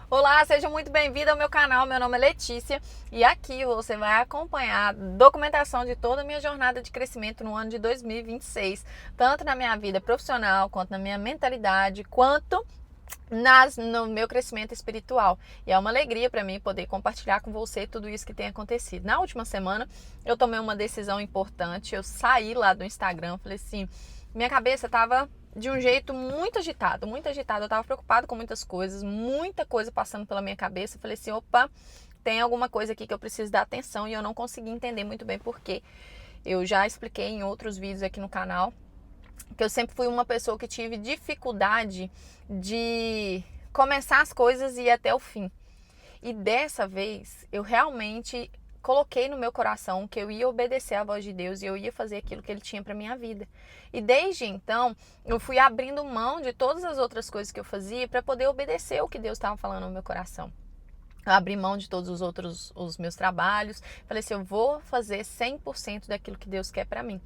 Olá, seja muito bem-vindo ao meu canal. Meu nome é Letícia e aqui você vai acompanhar documentação de toda a minha jornada de crescimento no ano de 2026, tanto na minha vida profissional, quanto na minha mentalidade, quanto no meu crescimento espiritual. E é uma alegria para mim poder compartilhar com você tudo isso que tem acontecido. Na última semana, eu tomei uma decisão importante. Eu saí lá do Instagram, falei assim, minha cabeça estava de um jeito muito agitado, muito agitado. Eu estava preocupado com muitas coisas, muita coisa passando pela minha cabeça. Eu falei assim, opa, tem alguma coisa aqui que eu preciso dar atenção e eu não consegui entender muito bem por quê. Eu já expliquei em outros vídeos aqui no canal que eu sempre fui uma pessoa que tive dificuldade de começar as coisas e ir até o fim. E dessa vez eu realmente coloquei no meu coração que eu ia obedecer à voz de Deus e eu ia fazer aquilo que Ele tinha para minha vida. E desde então eu fui abrindo mão de todas as outras coisas que eu fazia para poder obedecer o que Deus estava falando no meu coração. Eu abri mão de todos os meus trabalhos. Falei assim, eu vou fazer 100% daquilo que Deus quer para mim.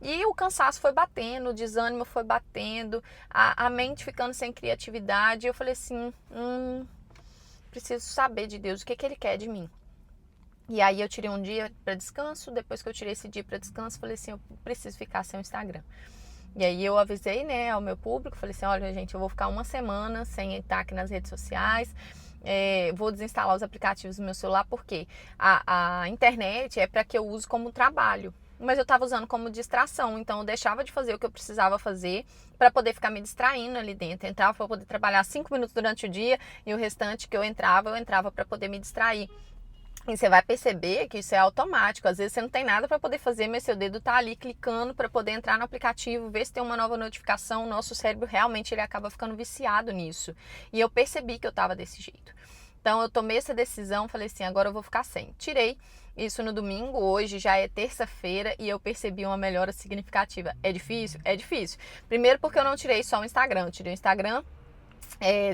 E o cansaço foi batendo, o desânimo foi batendo, a mente ficando sem criatividade. Eu falei assim, preciso saber de Deus, o que Ele quer de mim. E aí eu tirei um dia para descanso. Depois que eu tirei esse dia para descanso, falei assim, eu preciso ficar sem o Instagram. E aí eu avisei, né, ao meu público, falei assim, olha gente, eu vou ficar uma semana sem estar aqui nas redes sociais. Vou desinstalar os aplicativos do meu celular, porque a internet é para que eu use como trabalho. Mas eu estava usando como distração, então eu deixava de fazer o que eu precisava fazer para poder ficar me distraindo ali dentro. Entrava para poder trabalhar 5 minutos durante o dia e o restante que eu entrava para poder me distrair. E você vai perceber que isso é automático. Às vezes você não tem nada para poder fazer, mas seu dedo tá ali clicando para poder entrar no aplicativo, ver se tem uma nova notificação. O nosso cérebro realmente ele acaba ficando viciado nisso. E eu percebi que eu tava desse jeito. Então eu tomei essa decisão, falei assim, agora eu vou ficar sem. Tirei isso no domingo, hoje já é terça-feira e eu percebi uma melhora significativa. É difícil? É difícil. Primeiro porque eu não tirei só o Instagram, eu tirei o Instagram,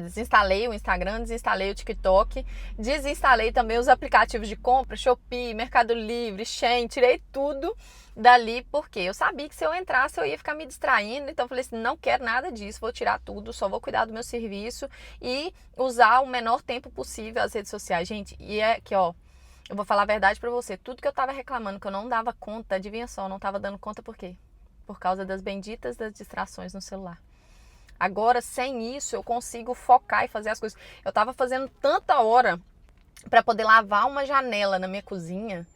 desinstalei o Instagram, desinstalei o TikTok, desinstalei também os aplicativos de compra, Shopee, Mercado Livre, Shein, tirei tudo dali porque eu sabia que se eu entrasse eu ia ficar me distraindo, então eu falei assim, não quero nada disso, vou tirar tudo, só vou cuidar do meu serviço e usar o menor tempo possível as redes sociais, gente, e é que ó, eu vou falar a verdade pra você, tudo que eu tava reclamando que eu não dava conta, adivinha só, eu não tava dando conta por quê? Por causa das benditas das distrações no celular. Agora, sem isso, eu consigo focar e fazer as coisas. Eu tava fazendo tanta hora para poder lavar uma janela na minha cozinha.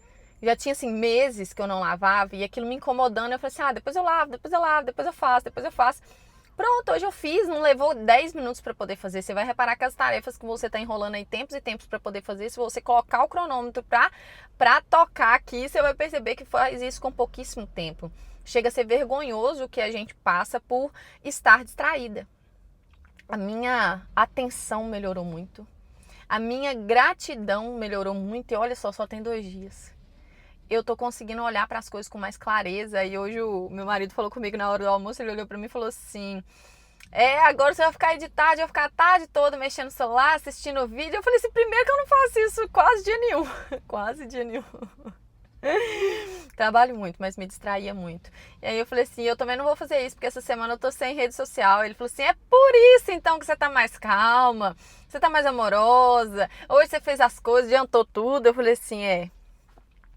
Já tinha, assim, meses que eu não lavava e aquilo me incomodando. Eu falei assim, depois eu lavo, depois eu lavo, depois eu faço, depois eu faço. Pronto, hoje eu fiz, não levou 10 minutos para poder fazer. Você vai reparar que as tarefas que você tá enrolando aí tempos e tempos para poder fazer, se você colocar o cronômetro pra tocar aqui, você vai perceber que faz isso com pouquíssimo tempo. Chega a ser vergonhoso o que a gente passa por estar distraída. A minha atenção melhorou muito. A minha gratidão melhorou muito. E olha só tem 2 dias. Eu tô conseguindo olhar para as coisas com mais clareza. E hoje o meu marido falou comigo na hora do almoço. Ele olhou para mim e falou assim: agora você vai ficar aí de tarde, vai ficar a tarde toda mexendo no celular, assistindo o vídeo. Eu falei assim: primeiro que eu não faço isso quase dia nenhum. Quase dia nenhum. Trabalho muito, mas me distraía muito. E aí eu falei assim, eu também não vou fazer isso, porque essa semana eu tô sem rede social. Ele falou assim, é por isso então que você tá mais calma, você tá mais amorosa, hoje você fez as coisas, adiantou tudo. Eu falei assim,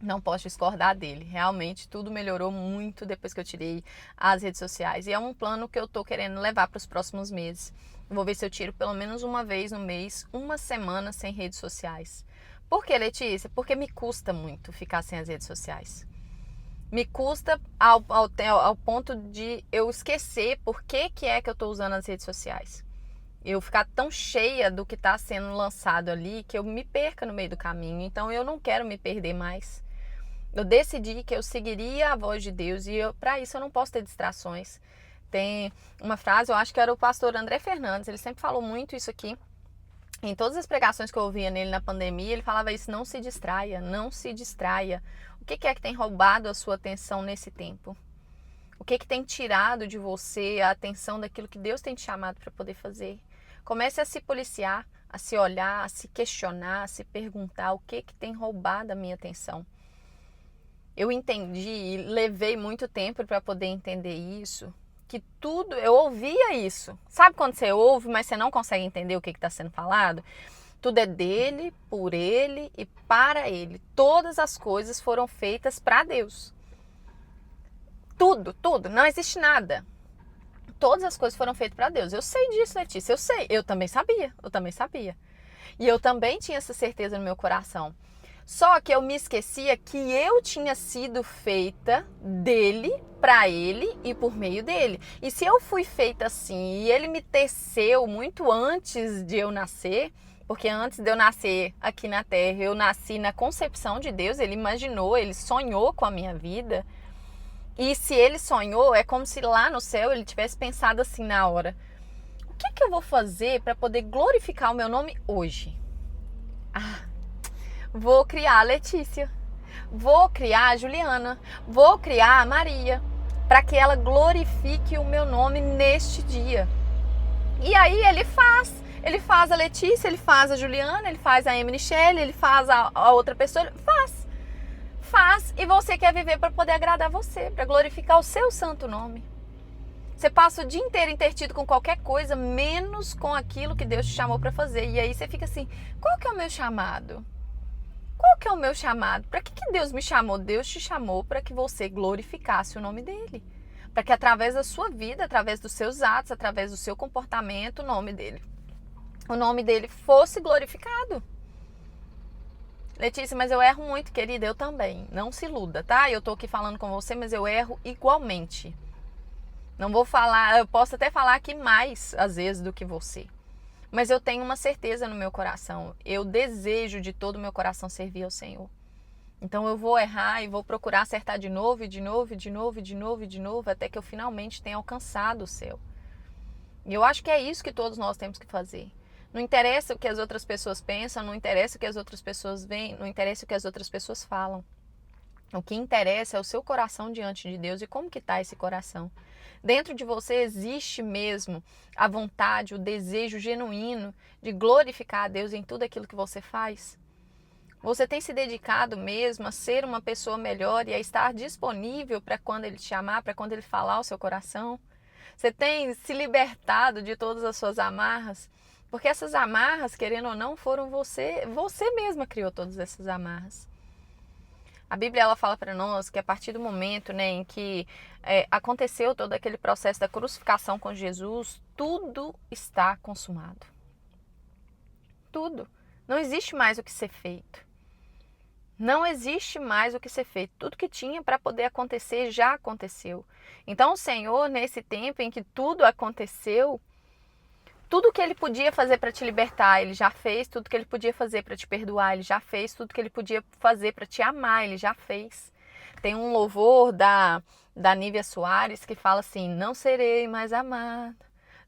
não posso discordar dele. Realmente tudo melhorou muito depois que eu tirei as redes sociais. E é um plano que eu tô querendo levar para os próximos meses. Vou ver se eu tiro pelo menos uma vez no mês, uma semana sem redes sociais. Por que, Letícia? Porque me custa muito ficar sem as redes sociais. Me custa ao ponto de eu esquecer por que é que eu estou usando as redes sociais. Eu ficar tão cheia do que está sendo lançado ali que eu me perca no meio do caminho. Então eu não quero me perder mais. Eu decidi que eu seguiria a voz de Deus e para isso eu não posso ter distrações. Tem uma frase, eu acho que era o pastor André Fernandes, ele sempre falou muito isso aqui. Em todas as pregações que eu ouvia nele na pandemia, ele falava isso, não se distraia, não se distraia. O que é que tem roubado a sua atenção nesse tempo? O que tem tirado de você a atenção daquilo que Deus tem te chamado para poder fazer? Comece a se policiar, a se olhar, a se questionar, a se perguntar o que tem roubado a minha atenção. Eu entendi e levei muito tempo para poder entender isso, que tudo, eu ouvia isso. Sabe quando você ouve, mas você não consegue entender o que está sendo falado? Tudo é dele, por ele e para ele. Todas as coisas foram feitas para Deus. Tudo, tudo, não existe nada. Todas as coisas foram feitas para Deus. Eu sei disso, Letícia, eu sei. Eu também sabia. E eu também tinha essa certeza no meu coração. Só que eu me esquecia que eu tinha sido feita dele, para ele e por meio dele. E se eu fui feita assim e ele me teceu muito antes de eu nascer, porque antes de eu nascer aqui na Terra, eu nasci na concepção de Deus, ele imaginou, ele sonhou com a minha vida. E se ele sonhou, é como se lá no céu ele tivesse pensado assim na hora: o que eu vou fazer para poder glorificar o meu nome hoje? Vou criar a Letícia, vou criar a Juliana, vou criar a Maria, para que ela glorifique o meu nome neste dia. E aí ele faz a Letícia, ele faz a Juliana, ele faz a Emily Shelley, ele faz a outra pessoa, faz, e você quer viver para poder agradar você, para glorificar o seu santo nome. Você passa o dia inteiro intertido com qualquer coisa, menos com aquilo que Deus te chamou para fazer. E aí você fica assim: qual que é o meu chamado? Qual que é o meu chamado? Para que Deus me chamou? Deus te chamou para que você glorificasse o nome dele. Para que através da sua vida, através dos seus atos, através do seu comportamento, o nome dele fosse glorificado. Letícia, mas eu erro muito, querida, eu também. Não se iluda, tá? Eu tô aqui falando com você, mas eu erro igualmente. Não vou falar, eu posso até falar aqui mais, às vezes, do que você. Mas eu tenho uma certeza no meu coração. Eu desejo de todo o meu coração servir ao Senhor. Então eu vou errar e vou procurar acertar de novo, até que eu finalmente tenha alcançado o céu. E eu acho que é isso que todos nós temos que fazer. Não interessa o que as outras pessoas pensam, não interessa o que as outras pessoas veem, não interessa o que as outras pessoas falam. O que interessa é o seu coração diante de Deus e como que está esse coração. Dentro de você existe mesmo a vontade, o desejo genuíno de glorificar a Deus em tudo aquilo que você faz? Você tem se dedicado mesmo a ser uma pessoa melhor e a estar disponível para quando Ele te chamar, para quando Ele falar ao seu coração? Você tem se libertado de todas as suas amarras? Porque essas amarras, querendo ou não, foram você mesma criou todas essas amarras. A Bíblia ela fala para nós que a partir do momento, né, em que aconteceu todo aquele processo da crucificação com Jesus, tudo está consumado. Tudo. Não existe mais o que ser feito. Não existe mais o que ser feito. Tudo que tinha para poder acontecer já aconteceu. Então o Senhor, nesse tempo em que tudo aconteceu, tudo que Ele podia fazer para te libertar, Ele já fez. Tudo que Ele podia fazer para te perdoar, Ele já fez. Tudo que Ele podia fazer para te amar, Ele já fez. Tem um louvor da Nívia Soares que fala assim: não serei mais amado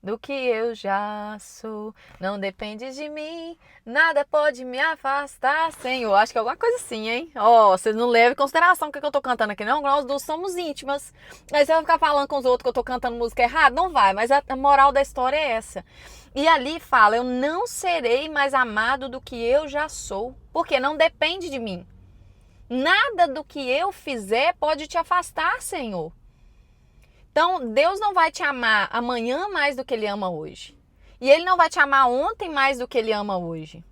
do que eu já sou. Não depende de mim, nada pode me afastar, Senhor. Acho que é alguma coisa assim, hein? Você não leva em consideração o que eu tô cantando aqui, não. Nós duas somos íntimas. Aí você vai ficar falando com os outros que eu tô cantando música errada? Não vai, mas a moral da história é essa. E ali fala: eu não serei mais amado do que eu já sou, porque não depende de mim. Nada do que eu fizer pode te afastar, Senhor. Então, Deus não vai te amar amanhã mais do que Ele ama hoje. E Ele não vai te amar ontem mais do que Ele ama hoje.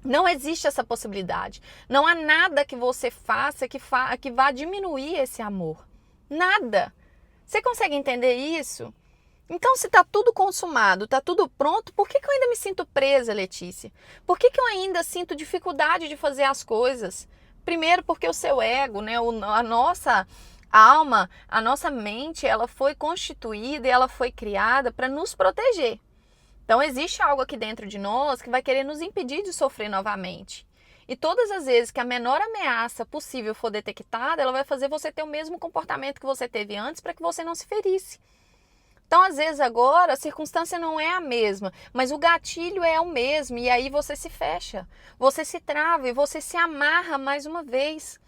Não existe essa possibilidade. Não há nada que você faça que vá diminuir esse amor. Nada. Você consegue entender isso? Então, se está tudo consumado, está tudo pronto, por que eu ainda me sinto presa, Letícia? Por que eu ainda sinto dificuldade de fazer as coisas? Primeiro, porque o seu ego, né, a nossa alma, a nossa mente, ela foi constituída e ela foi criada para nos proteger. Então existe algo aqui dentro de nós que vai querer nos impedir de sofrer novamente. E todas as vezes que a menor ameaça possível for detectada, ela vai fazer você ter o mesmo comportamento que você teve antes para que você não se ferisse. Então, às vezes agora, a circunstância não é a mesma, mas o gatilho é o mesmo e aí você se fecha, você se trava e você se amarra mais uma vez.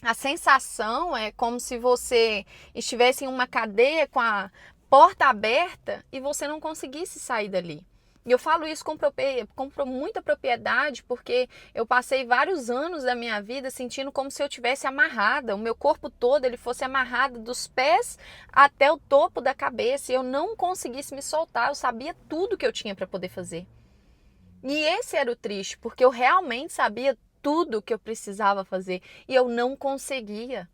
A sensação é como se você estivesse em uma cadeia com a porta aberta e você não conseguisse sair dali. E eu falo isso com muita propriedade porque eu passei vários anos da minha vida sentindo como se eu tivesse amarrada. O meu corpo todo ele fosse amarrado dos pés até o topo da cabeça e eu não conseguisse me soltar. Eu sabia tudo que eu tinha para poder fazer. E esse era o triste, porque eu realmente sabia tudo o que eu precisava fazer e eu não conseguia.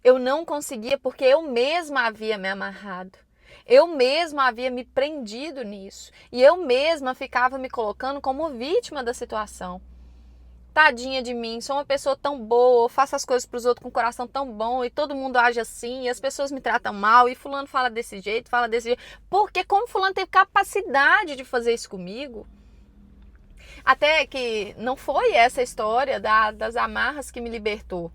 Eu não conseguia porque eu mesma havia me amarrado. Eu mesma havia me prendido nisso. E eu mesma ficava me colocando como vítima da situação. Tadinha de mim, sou uma pessoa tão boa, faço as coisas para os outros com um coração tão bom e todo mundo age assim, e as pessoas me tratam mal e fulano fala desse jeito, fala desse jeito. Porque como fulano teve capacidade de fazer isso comigo? Até que não foi essa história das amarras que me libertou.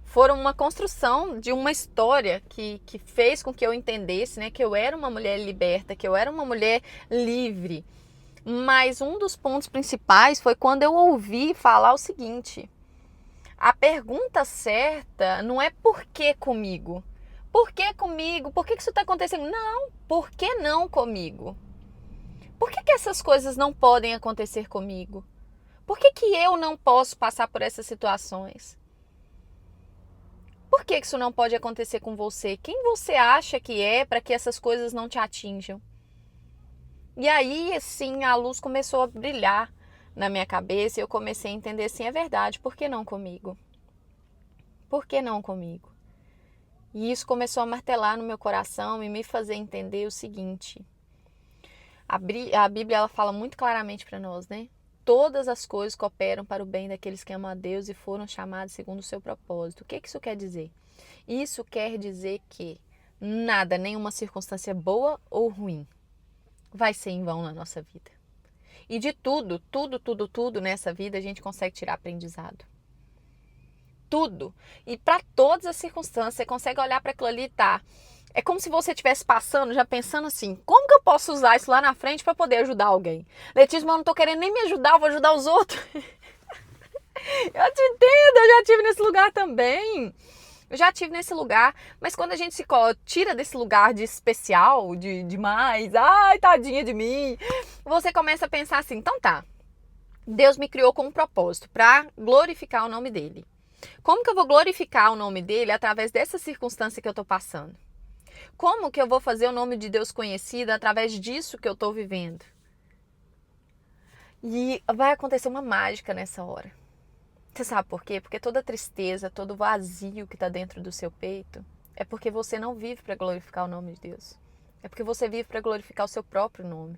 Foram uma construção de uma história que fez com que eu entendesse, né, que eu era uma mulher liberta, que eu era uma mulher livre. Mas um dos pontos principais foi quando eu ouvi falar o seguinte: a pergunta certa não é por que comigo? Por que comigo? Por que isso está acontecendo? Não, por que não comigo? Por que essas coisas não podem acontecer comigo? Por que eu não posso passar por essas situações? Por que isso não pode acontecer com você? Quem você acha que é para que essas coisas não te atinjam? E aí, assim, a luz começou a brilhar na minha cabeça e eu comecei a entender, assim, é verdade, por que não comigo? Por que não comigo? E isso começou a martelar no meu coração e me fazer entender o seguinte: a Bíblia ela fala muito claramente para nós, né? Todas as coisas cooperam para o bem daqueles que amam a Deus e foram chamados segundo o seu propósito. O que isso quer dizer? Isso quer dizer que nada, nenhuma circunstância boa ou ruim vai ser em vão na nossa vida. E de tudo nessa vida a gente consegue tirar aprendizado. Tudo. E para todas as circunstâncias, você consegue olhar para aquilo ali e tá. É como se você estivesse passando, já pensando assim, como que eu posso usar isso lá na frente para poder ajudar alguém? Letícia, mas eu não tô querendo nem me ajudar, eu vou ajudar os outros. Eu te entendo, eu já tive nesse lugar também. Eu já tive nesse lugar, mas quando a gente se tira desse lugar de especial, de demais, ai, tadinha de mim, você começa a pensar assim, então tá, Deus me criou com um propósito, para glorificar o nome dele. Como que eu vou glorificar o nome dele através dessa circunstância que eu tô passando? Como que eu vou fazer o nome de Deus conhecido através disso que eu tô vivendo? E vai acontecer uma mágica nessa hora. Você sabe por quê? Porque toda tristeza, todo vazio que está dentro do seu peito é porque você não vive para glorificar o nome de Deus. É porque você vive para glorificar o seu próprio nome.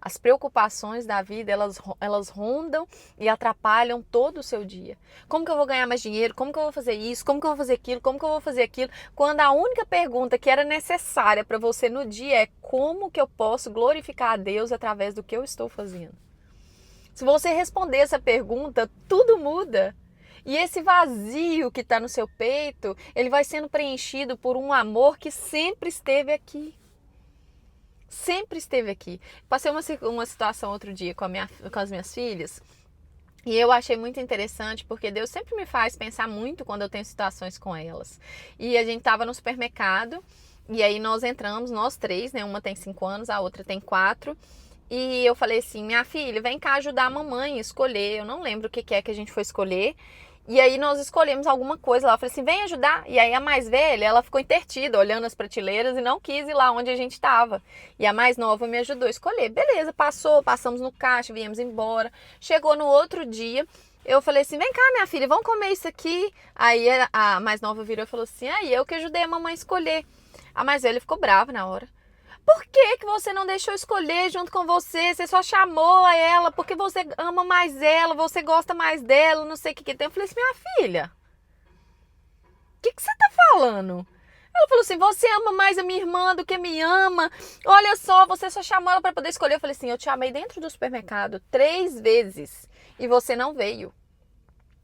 As preocupações da vida, elas rondam e atrapalham todo o seu dia. Como que eu vou ganhar mais dinheiro? Como que eu vou fazer isso? Como que eu vou fazer aquilo? Como que eu vou fazer aquilo? Quando a única pergunta que era necessária para você no dia é como que eu posso glorificar a Deus através do que eu estou fazendo? Se você responder essa pergunta, tudo muda. E esse vazio que está no seu peito, ele vai sendo preenchido por um amor que sempre esteve aqui. Sempre esteve aqui. Passei uma situação outro dia com as minhas filhas e eu achei muito interessante porque Deus sempre me faz pensar muito quando eu tenho situações com elas. E a gente estava no supermercado e aí nós entramos, nós três, né? Uma tem 5 anos, a outra tem 4. E eu falei assim, minha filha, vem cá ajudar a mamãe a escolher. Eu não lembro o que é que a gente foi escolher. E aí nós escolhemos alguma coisa lá. Eu falei assim, vem ajudar. E aí a mais velha, ela ficou entretida, olhando as prateleiras e não quis ir lá onde a gente estava. E a mais nova me ajudou a escolher. Beleza, passamos no caixa, viemos embora. Chegou no outro dia, eu falei assim, vem cá minha filha, vamos comer isso aqui. Aí a mais nova virou e falou assim, aí eu que ajudei a mamãe a escolher. A mais velha ficou brava na hora. Por que você não deixou escolher junto com você? Você só chamou ela porque você ama mais ela, você gosta mais dela, não sei o que tem. Eu falei assim, minha filha, o que você tá falando? Ela falou assim, você ama mais a minha irmã do que me ama. Olha só, você só chamou ela para poder escolher. Eu falei assim, eu te chamei dentro do supermercado 3 vezes e você não veio.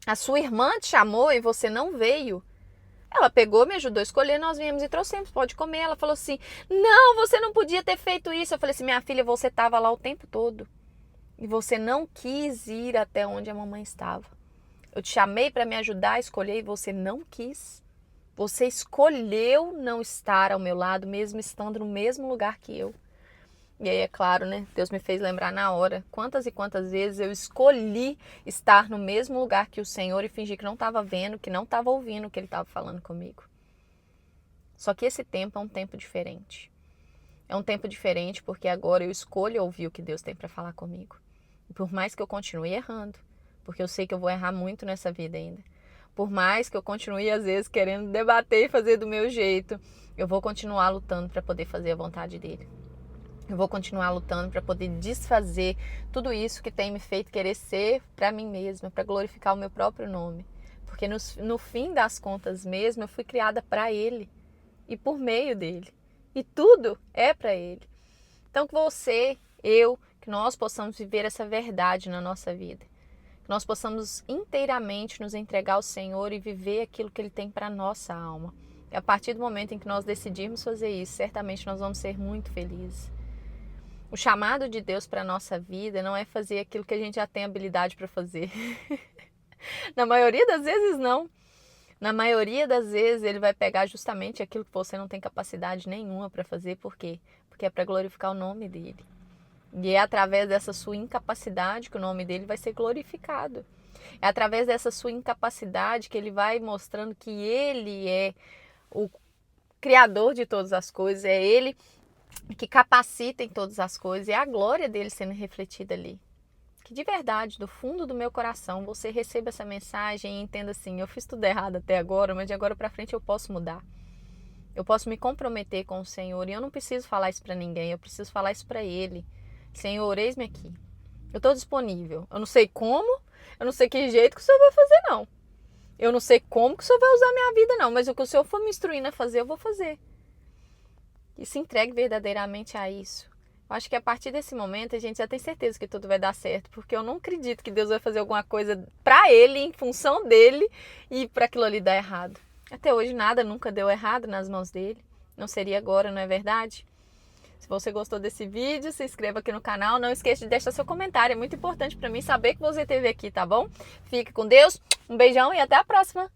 A sua irmã te chamou e você não veio. Ela pegou, me ajudou a escolher, nós viemos e trouxemos, pode comer. Ela falou assim, não, você não podia ter feito isso. Eu falei assim, minha filha, você estava lá o tempo todo. E você não quis ir até onde a mamãe estava. Eu te chamei para me ajudar a escolher e você não quis. Você escolheu não estar ao meu lado, mesmo estando no mesmo lugar que eu. E aí, é claro, né? Deus me fez lembrar na hora quantas e quantas vezes eu escolhi estar no mesmo lugar que o Senhor e fingir que não estava vendo, que não estava ouvindo o que Ele estava falando comigo. Só que esse tempo é um tempo diferente. É um tempo diferente porque agora eu escolho ouvir o que Deus tem para falar comigo. Por mais que eu continue errando, porque eu sei que eu vou errar muito nessa vida ainda. Por mais que eu continue, às vezes, querendo debater e fazer do meu jeito, eu vou continuar lutando para poder fazer a vontade dele. Eu vou continuar lutando para poder desfazer tudo isso que tem me feito querer ser para mim mesma, para glorificar o meu próprio nome. Porque no fim das contas mesmo, eu fui criada para Ele e por meio dele. E tudo é para Ele. Então que você, eu, que nós possamos viver essa verdade na nossa vida. Que nós possamos inteiramente nos entregar ao Senhor e viver aquilo que Ele tem para a nossa alma. E a partir do momento em que nós decidirmos fazer isso, certamente nós vamos ser muito felizes. O chamado de Deus para a nossa vida não é fazer aquilo que a gente já tem habilidade para fazer. Na maioria das vezes, não. Na maioria das vezes, Ele vai pegar justamente aquilo que você não tem capacidade nenhuma para fazer. Por quê? Porque é para glorificar o nome dEle. E é através dessa sua incapacidade que o nome dEle vai ser glorificado. É através dessa sua incapacidade que Ele vai mostrando que Ele é o Criador de todas as coisas. É Ele que capacita em todas as coisas, é a glória dele sendo refletida ali. Que de verdade, do fundo do meu coração, você receba essa mensagem e entenda assim, eu fiz tudo errado até agora, mas de agora para frente eu posso mudar. Eu posso me comprometer com o Senhor e eu não preciso falar isso para ninguém, eu preciso falar isso para Ele. Senhor, eis-me aqui. Eu estou disponível. Eu não sei como, eu não sei que jeito que o Senhor vai fazer, não. Eu não sei como que o Senhor vai usar a minha vida, não, mas o que o Senhor for me instruindo a fazer, eu vou fazer. E se entregue verdadeiramente a isso. Eu acho que a partir desse momento a gente já tem certeza que tudo vai dar certo, porque eu não acredito que Deus vai fazer alguma coisa para Ele, em função dEle, e para aquilo ali dar errado. Até hoje nada nunca deu errado nas mãos dEle. Não seria agora, não é verdade? Se você gostou desse vídeo, se inscreva aqui no canal. Não esqueça de deixar seu comentário. É muito importante para mim saber que você esteve aqui, tá bom? Fique com Deus, um beijão e até a próxima!